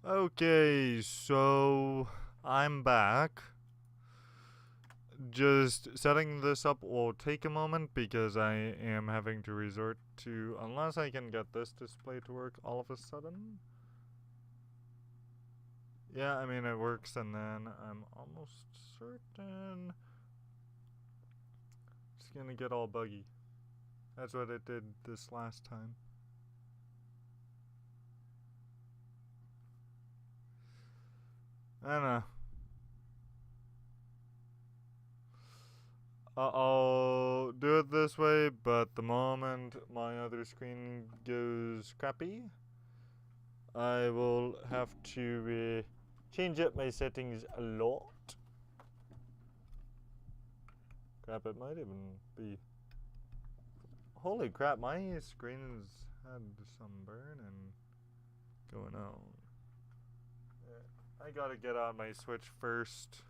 Okay, so I'm back. Just setting this up will take a moment because I am having to resort to, unless I can get this display to work all of a sudden. Yeah, I mean it works, and then I'm almost certain it's gonna get all buggy. That's what it did this last time. I don't know. I'll do it this way, but the moment my other screen goes crappy, I will have to change up my settings a lot. Crap, it might even be. Holy crap, my screen's had some burning going on. I gotta get on my Switch first.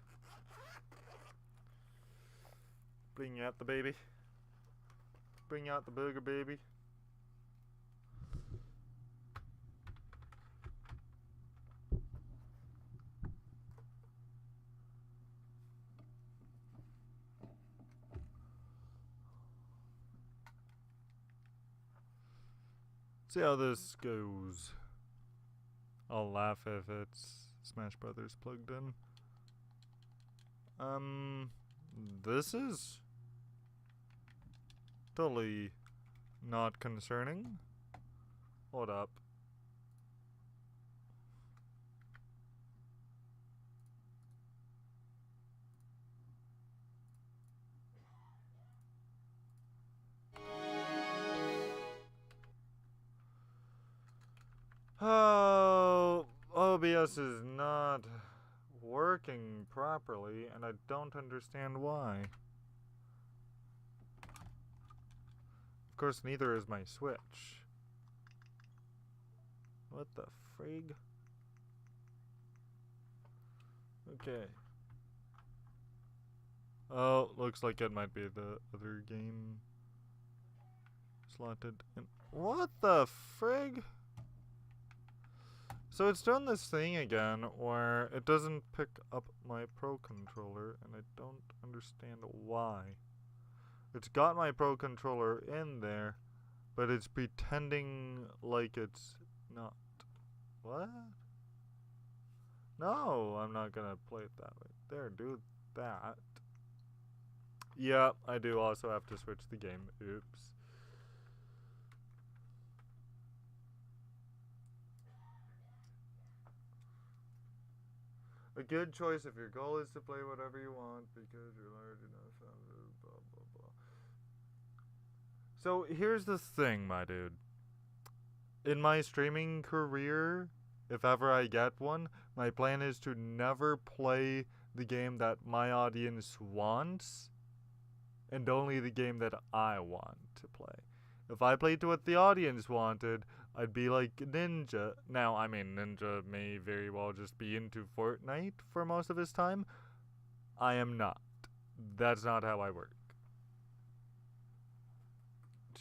Bring out the baby. Bring out the booger baby. See how this goes. I'll laugh if it's Smash Brothers plugged in. This is totally not concerning. Hold up. Oh, OBS is not working properly, and I don't understand why. Of course, neither is my Switch. What the frig? Okay. Oh, looks like it might be the other game slotted in. What the frig? So it's done this thing again where it doesn't pick up my Pro Controller, and I don't understand why. It's got my Pro Controller in there, but it's pretending like it's not. What? No, I'm not gonna play it that way. There, do that. Yeah, I do also have to switch the game. Oops. A good choice if your goal is to play whatever you want because you're large enough. Blah, blah, blah. So here's the thing, my dude. In my streaming career, if ever I get one, my plan is to never play the game that my audience wants and only the game that I want to play. If I played to what the audience wanted, I'd be like Ninja. Now, I mean, Ninja may very well just be into Fortnite for most of his time. I am not. That's not how I work.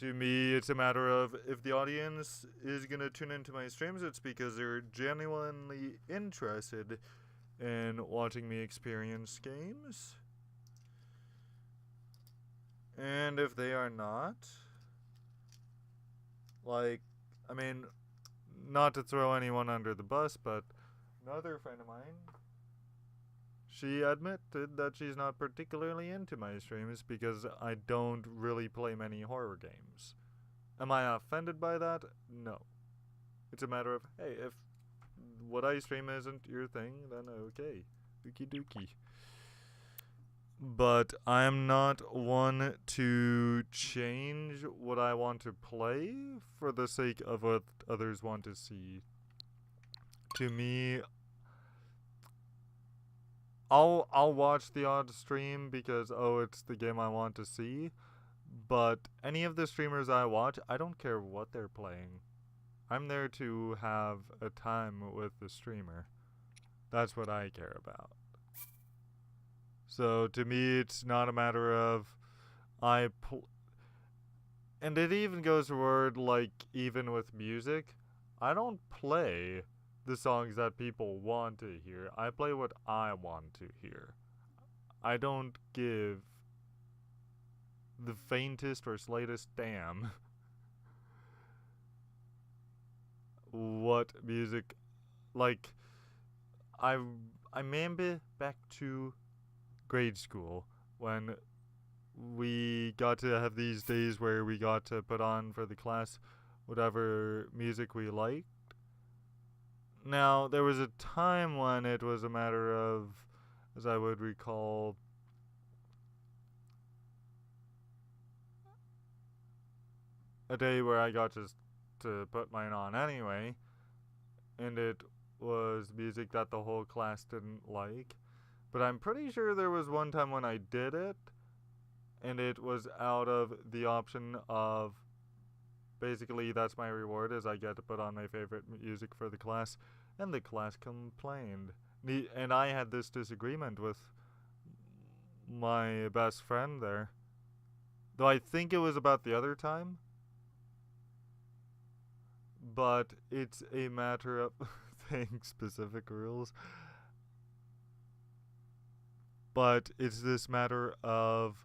To me, it's a matter of if the audience is going to tune into my streams, it's because they're genuinely interested in watching me experience games. And if they are not, like, I mean, not to throw anyone under the bus, but another friend of mine, she admitted that she's not particularly into my streams because I don't really play many horror games. Am I offended by that? No. It's a matter of, hey, if what I stream isn't your thing, then okay. Ookie dookie. But I'm not one to change what I want to play for the sake of what others want to see. To me, I'll watch the odd stream because it's the game I want to see. But any of the streamers I watch, I don't care what they're playing. I'm there to have a time with the streamer. That's what I care about. So to me, it's not a matter of and it even goes toward like even with music, I don't play the songs that people want to hear. I play what I want to hear. I don't give the faintest or slightest damn what music, like, I remember back to grade school when we got to have these days where we got to put on for the class whatever music we liked. Now, there was a time when it was a matter of, as I would recall, a day where I got just to put mine on anyway, and it was music that the whole class didn't like. But I'm pretty sure there was one time when I did it, and it was out of the option of, basically that's my reward, is I get to put on my favorite music for the class, and the class complained. And I had this disagreement with my best friend there. Though I think it was about the other time. But it's a matter of saying specific rules. But it's this matter of,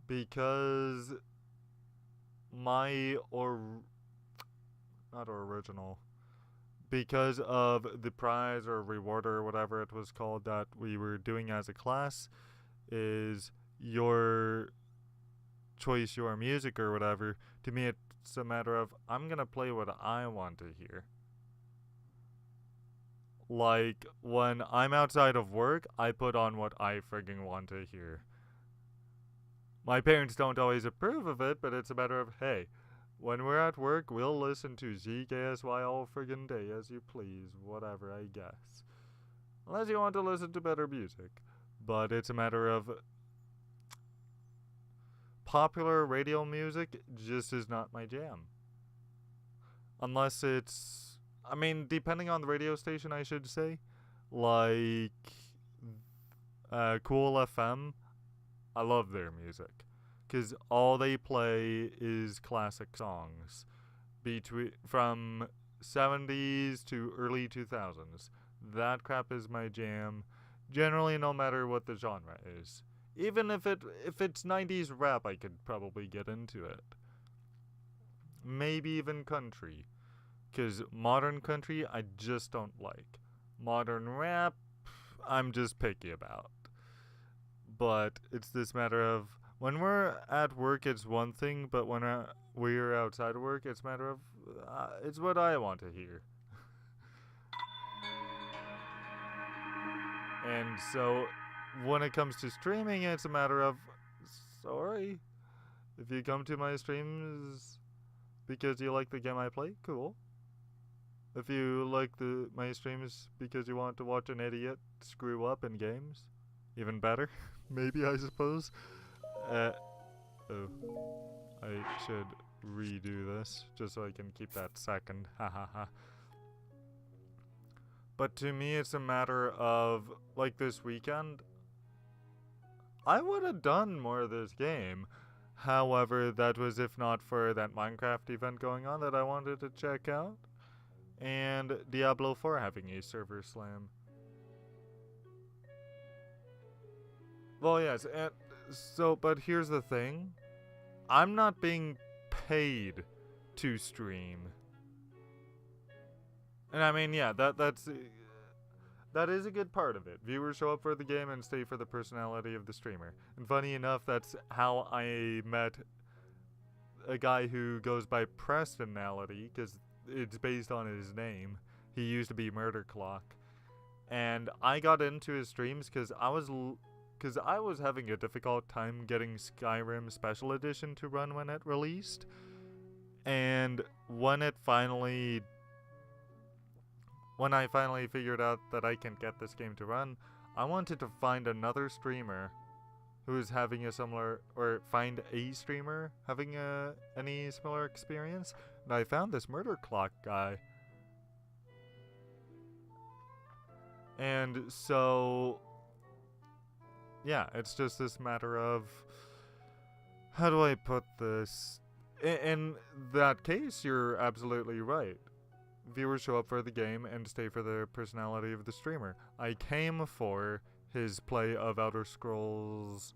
because because of the prize or reward or whatever it was called that we were doing as a class is your choice, your music or whatever. To me, it's a matter of, I'm gonna play what I want to hear. Like, when I'm outside of work, I put on what I friggin' want to hear. My parents don't always approve of it, but it's a matter of, hey, when we're at work, we'll listen to ZKSY all friggin' day, as you please, whatever, I guess. Unless you want to listen to better music. But it's a matter of, popular radio music just is not my jam. Unless it's, I mean, depending on the radio station, I should say. Like, Cool FM, I love their music. Because all they play is classic songs. From 70s to early 2000s. That crap is my jam. Generally, no matter what the genre is. Even if it's 90s rap, I could probably get into it. Maybe even country. Because modern country, I just don't like. Modern rap, I'm just picky about. But it's this matter of, when we're at work, it's one thing, but when we're outside of work, it's a matter of, it's what I want to hear. And so, when it comes to streaming, it's a matter of, sorry, if you come to my streams because you like the game I play, cool. If you like my streams because you want to watch an idiot screw up in games, even better, maybe, I suppose. I should redo this just so I can keep that second. Hahaha. But to me, it's a matter of, like, this weekend, I would have done more of this game. However, that was if not for that Minecraft event going on that I wanted to check out, and Diablo 4 having a server slam. Well, yes, and so, but here's the thing. I'm not being paid to stream. And I mean, yeah, that is a good part of it. Viewers show up for the game and stay for the personality of the streamer. And funny enough, that's how I met a guy who goes by Prestonality, because it's based on his name. He used to be Murder Clock. And I got into his streams because I was having a difficult time getting Skyrim Special Edition to run when it released. And when I finally figured out that I can get this game to run, I wanted to find another streamer who is having a similar, or find a streamer having any similar experience. And I found this Murder Clock guy. And so, yeah, it's just this matter of, how do I put this? In that case, you're absolutely right. viewers show up for the game and stay for the personality of the streamer. I came for his play of Elder Scrolls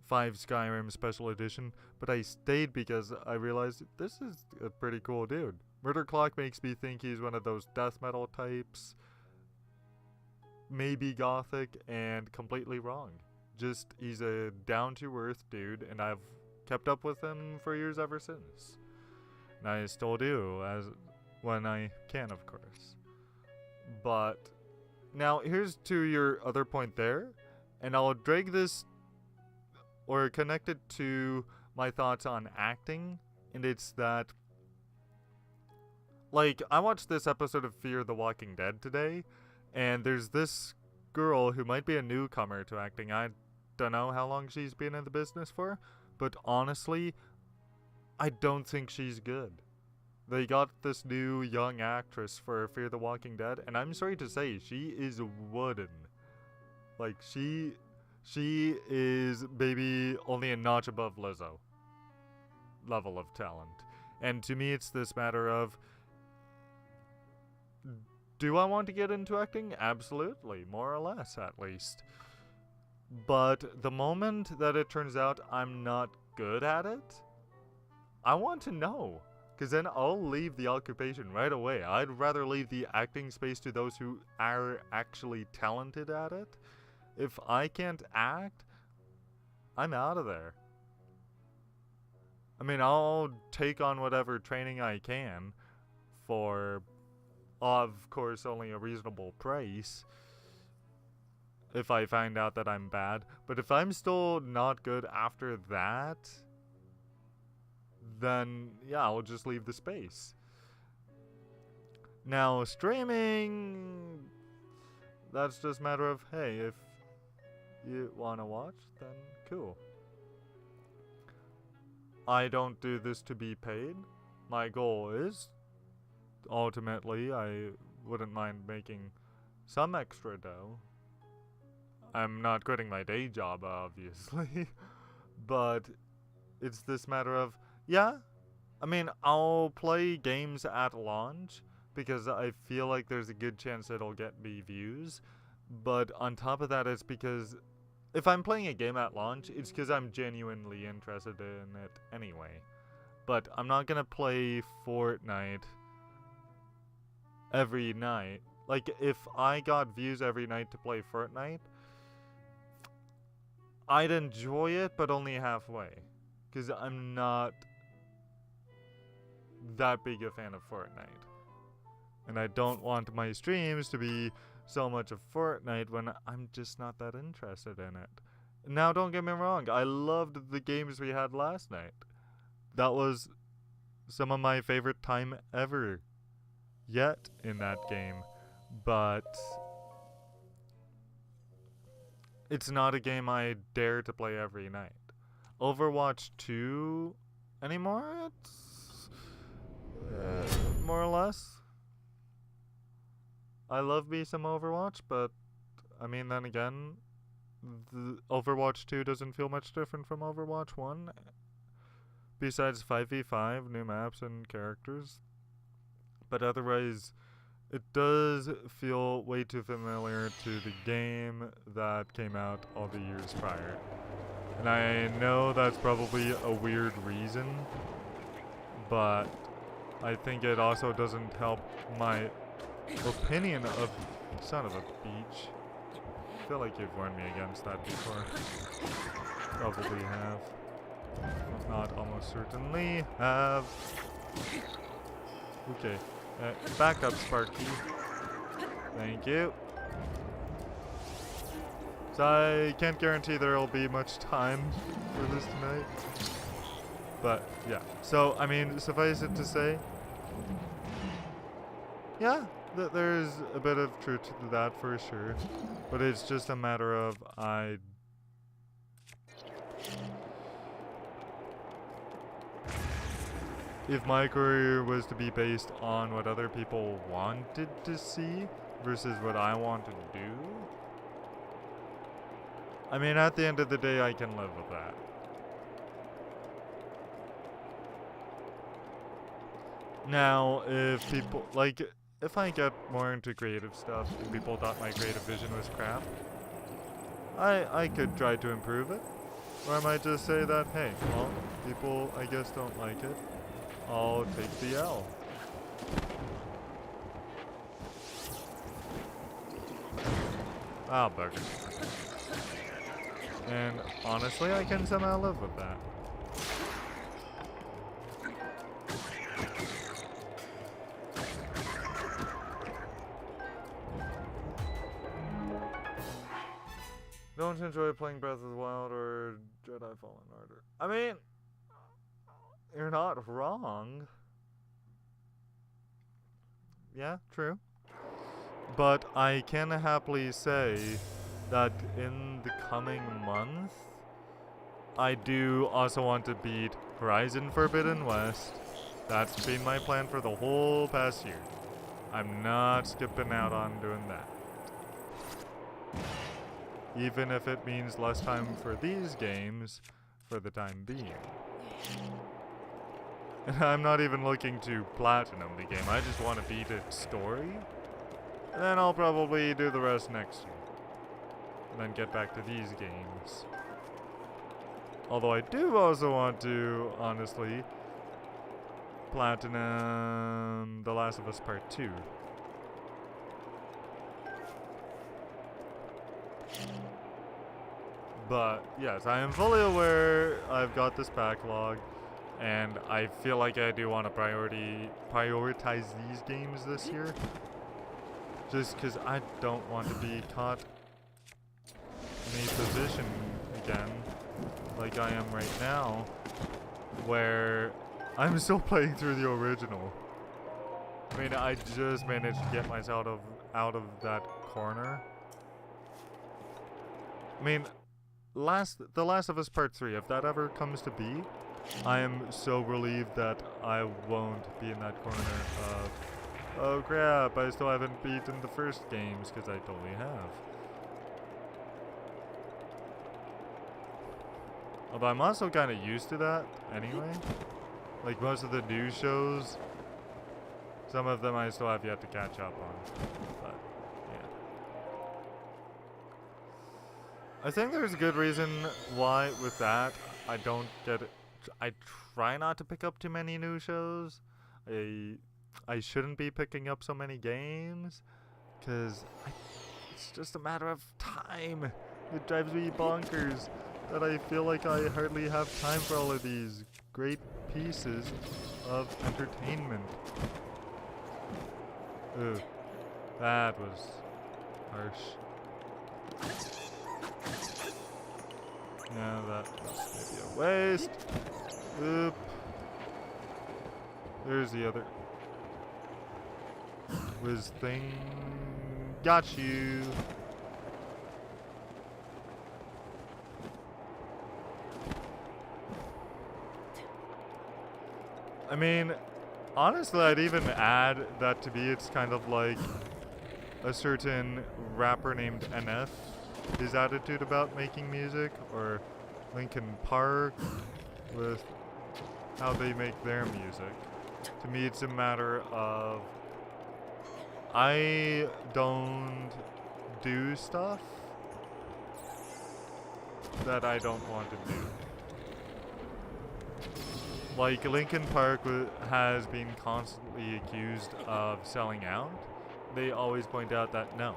5 Skyrim Special Edition, but I stayed because I realized this is a pretty cool dude. Murder Clock makes me think he's one of those death metal types, maybe gothic, and completely wrong. Just, he's a down-to-earth dude, and I've kept up with him for years ever since. And I still do, as when I can, of course. But now here's to your other point there, and I'll drag this or connect it to my thoughts on acting, and it's that, like, I watched this episode of Fear the Walking Dead today, and there's this girl who might be a newcomer to acting. I don't know how long she's been in the business for, but honestly, I don't think she's good. They got this new young actress for Fear the Walking Dead, and I'm sorry to say, she is wooden. Like, she is maybe only a notch above Lizzo level of talent. And to me, it's this matter of, do I want to get into acting? Absolutely, more or less at least. But the moment that it turns out I'm not good at it, I want to know. Because then I'll leave the occupation right away. I'd rather leave the acting space to those who are actually talented at it. If I can't act, I'm out of there. I mean, I'll take on whatever training I can for, of course, only a reasonable price if I find out that I'm bad. But if I'm still not good after that, then yeah, I'll just leave the space. Now, streaming, that's just a matter of, hey, if you want to watch, then cool. I don't do this to be paid. My goal is, ultimately, I wouldn't mind making some extra dough. I'm not quitting my day job, obviously. But it's this matter of, yeah, I mean, I'll play games at launch because I feel like there's a good chance it'll get me views. But on top of that, it's because if I'm playing a game at launch, it's because I'm genuinely interested in it anyway. But I'm not going to play Fortnite every night. Like, if I got views every night to play Fortnite, I'd enjoy it, but only halfway. Because I'm not that big a fan of Fortnite. And I don't want my streams to be so much of Fortnite when I'm just not that interested in it. Now, don't get me wrong, I loved the games we had last night. That was some of my favorite time ever yet in that game. But it's not a game I dare to play every night. Overwatch 2 anymore? It's more or less. I love me some Overwatch, but I mean, then again, the Overwatch 2 doesn't feel much different from Overwatch 1. Besides 5v5, new maps and characters. But otherwise, it does feel way too familiar to the game that came out all the years prior. And I know that's probably a weird reason, but I think it also doesn't help my opinion of son of a beach. I feel like you've warned me against that before. Probably have. If not, almost certainly have. Okay. Back up, Sparky. Thank you. So I can't guarantee there'll be much time for this tonight. But, yeah. So, I mean, suffice it to say, yeah, there's a bit of truth to that for sure. But it's just a matter of if my career was to be based on what other people wanted to see versus what I want to do, I mean, at the end of the day, I can live with that. Now, if people, like, if I get more into creative stuff and people thought my creative vision was crap, I could try to improve it. Or I might just say that, hey, well, people, I guess, don't like it. I'll take the L. Ah, burger. And honestly, I can somehow live with that. Don't enjoy playing Breath of the Wild or Jedi Fallen Order. I mean, you're not wrong. Yeah, true. But I can happily say that in the coming month, I do also want to beat Horizon Forbidden West. That's been my plan for the whole past year. I'm not skipping out on doing that. Even if it means less time for these games for the time being. And I'm not even looking to platinum the game, I just want to beat its story. And then I'll probably do the rest next year. And then get back to these games. Although I do also want to, honestly, platinum The Last of Us Part 2. But yes, I am fully aware I've got this backlog, and I feel like I do want to prioritize these games this year. Just because I don't want to be caught in a position again, like I am right now, where I'm still playing through the original. I mean, I just managed to get myself out of that corner. I mean, The Last of Us Part 3, if that ever comes to be, I am so relieved that I won't be in that corner of, oh crap, I still haven't beaten the first games, because I totally have. Although I'm also kind of used to that anyway. Like most of the new shows, some of them I still have yet to catch up on. But, yeah. I think there's a good reason why with that I don't get it. I try not to pick up too many new shows. I shouldn't be picking up so many games, because it's just a matter of time. It drives me bonkers that I feel like I hardly have time for all of these great pieces of entertainment. Ugh, that was harsh. Yeah, that was maybe a waste. Oop. There's the other whiz thing. Got you. I mean, honestly, I'd even add that to be it's kind of like a certain rapper named NF, his attitude about making music, or Linkin Park with how they make their music. To me, it's a matter of I don't do stuff that I don't want to do. Like, Linkin Park has been constantly accused of selling out. They always point out that no.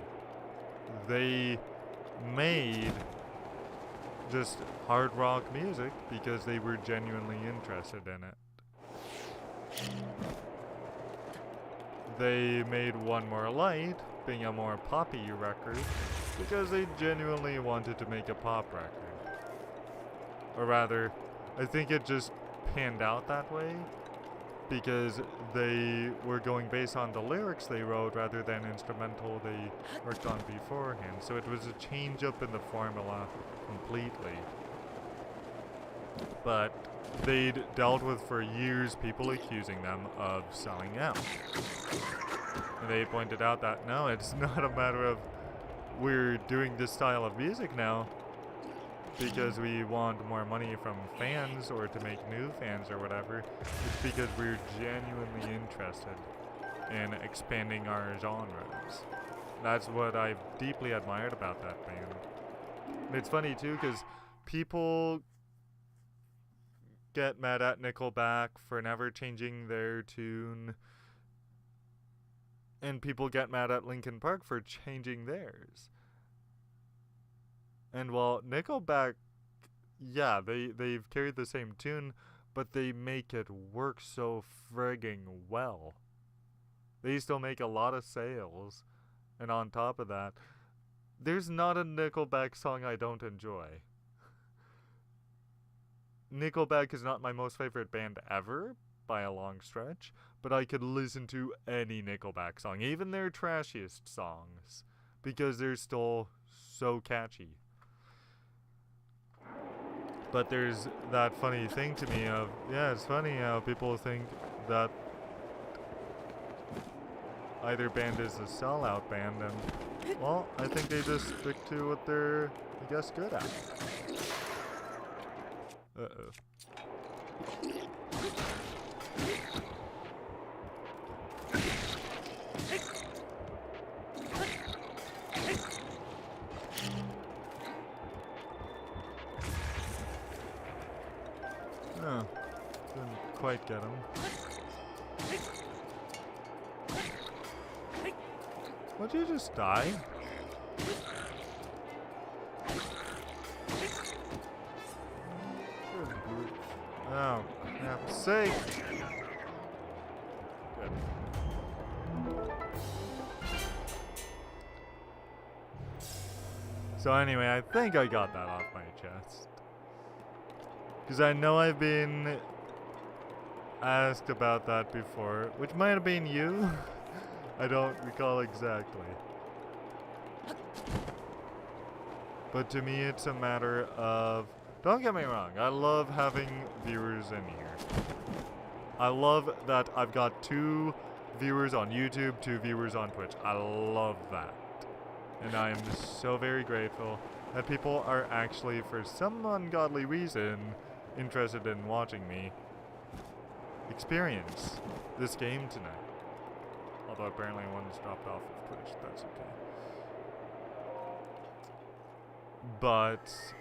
They made just hard rock music because they were genuinely interested in it. They made One More Light, being a more poppy record, because they genuinely wanted to make a pop record. Or rather, I think it just panned out that way because they were going based on the lyrics they wrote rather than instrumental they worked on beforehand. So it was a change up in the formula completely. But they'd dealt with for years people accusing them of selling out. And they pointed out that no, it's not a matter of we're doing this style of music now. because we want more money from fans or to make new fans or whatever. It's because we're genuinely interested in expanding our genres. That's what I've deeply admired about that band. And it's funny too, because people get mad at Nickelback for never changing their tune, and people get mad at Linkin Park for changing theirs. And while Nickelback, yeah, they've carried the same tune, but they make it work so frigging well. They still make a lot of sales, and on top of that, there's not a Nickelback song I don't enjoy. Nickelback is not my most favorite band ever, by a long stretch, but I could listen to any Nickelback song, even their trashiest songs, because they're still so catchy. But there's that funny thing to me of, yeah, it's funny how people think that either band is a sellout band, and, well, I think they just stick to what they're, I guess, good at. Uh-oh. Oh, didn't quite get him. Would you just die? Oh, crap's sake! Good. So anyway, I think I got that off my chest. Because I know I've been asked about that before, which might have been you. I don't recall exactly. But to me, it's a matter of... Don't get me wrong, I love having viewers in here. I love that I've got 2 viewers on YouTube, 2 viewers on Twitch. I love that. And I am so very grateful that people are actually, for some ungodly reason, interested in watching me experience this game tonight. Although apparently one's dropped off of Twitch, that's okay. But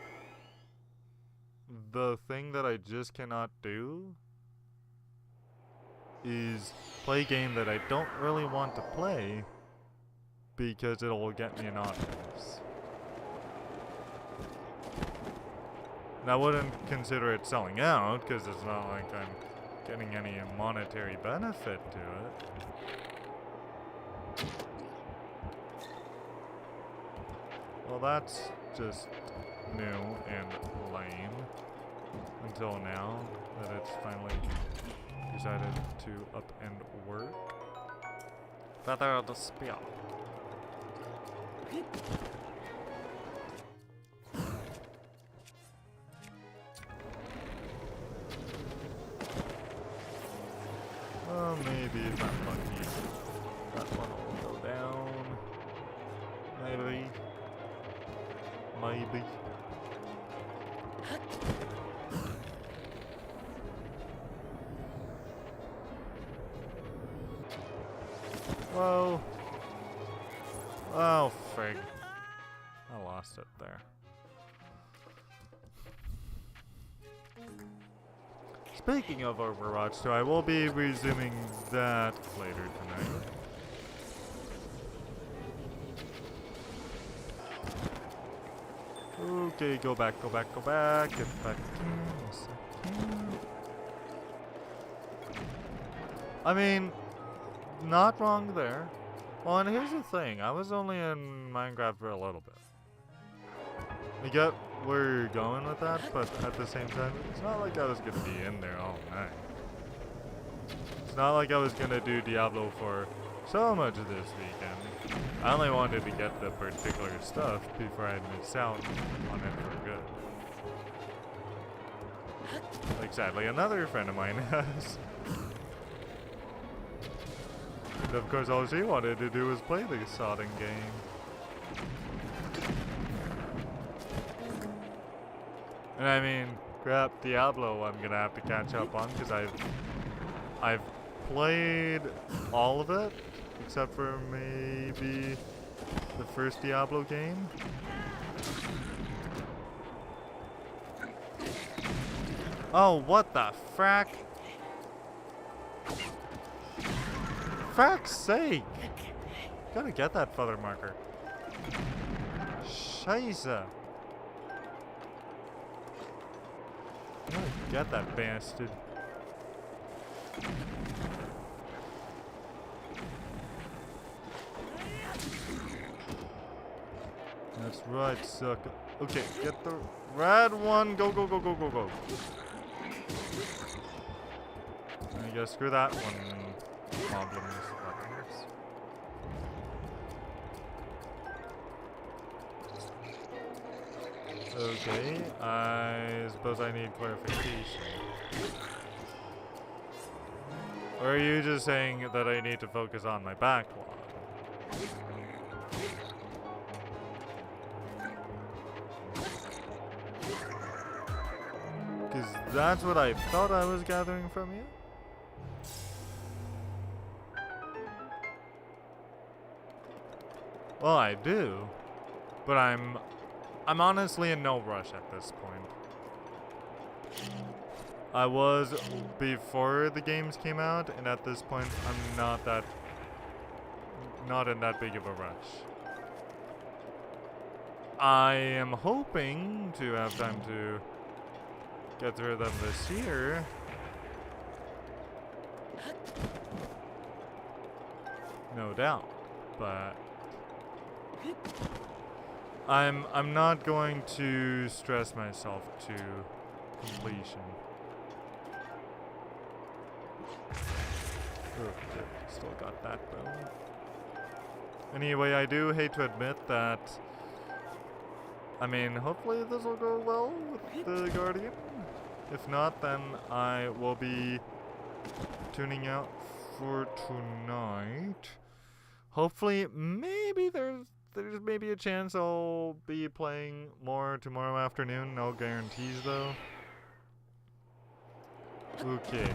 the thing that I just cannot do is play a game that I don't really want to play because it'll get me an audience. And I wouldn't consider it selling out because it's not like I'm getting any monetary benefit to it. Well, that's just new and lame. Until now, that it's finally decided to up and work. Feather the spear. Well, maybe if I'm lucky, that one will go down. Maybe. Maybe. Whoa. Oh, frig. I lost it there. Speaking of Overwatch 2, I will be resuming that later tonight. Okay, go back, go back, go back. Get back in. I mean, not wrong there. Well, and here's the thing. I was only in Minecraft for a little bit. I get where you're going with that, but at the same time, it's not like I was going to be in there all night. It's not like I was going to do Diablo for so much this weekend. I only wanted to get the particular stuff before I miss out on it for good. Like, sadly, another friend of mine has. And of course, all she wanted to do was play the sodding game. And I mean, crap, Diablo I'm gonna have to catch up on, because I've played all of it, except for maybe the first Diablo game. Oh, what the frack? Frack's sake! Gotta get that feather marker. Scheisse. Gotta get that bastard. That's right, sucker. Okay, get the red one. Go, go, go, go, go, go. I guess screw that one. Problems. Okay, I suppose I need clarification. Or are you just saying that I need to focus on my backlog? Because that's what I thought I was gathering from you. Well, I do, but I'm honestly in no rush at this point. I was before the games came out, and at this point, I'm not in that big of a rush. I am hoping to have time to get through them this year. No doubt, but I'm not going to stress myself to completion. Okay, still got that though. Anyway, I do hate to admit that, I mean, hopefully this will go well with the Guardian. If not, then I will be tuning out for tonight. Hopefully, maybe there's maybe a chance I'll be playing more tomorrow afternoon. No guarantees though. Okay,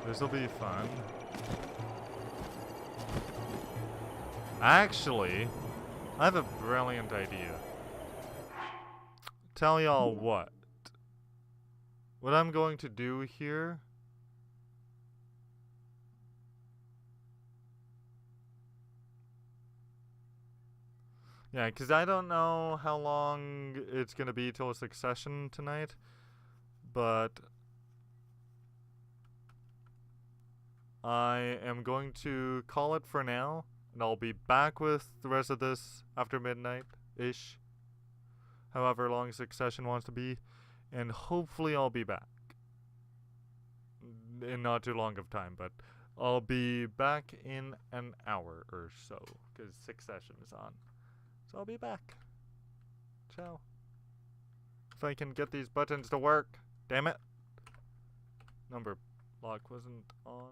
this'll be fun. Actually, I have a brilliant idea. Tell y'all what. What I'm going to do here. Yeah, because I don't know how long it's going to be till Succession tonight, but I am going to call it for now, and I'll be back with the rest of this after midnight-ish, however long Succession wants to be, and hopefully I'll be back in not too long of time, but I'll be back in an hour or so, because Succession is on. So I'll be back. Ciao. If I can get these buttons to work. Damn it. Number lock wasn't on.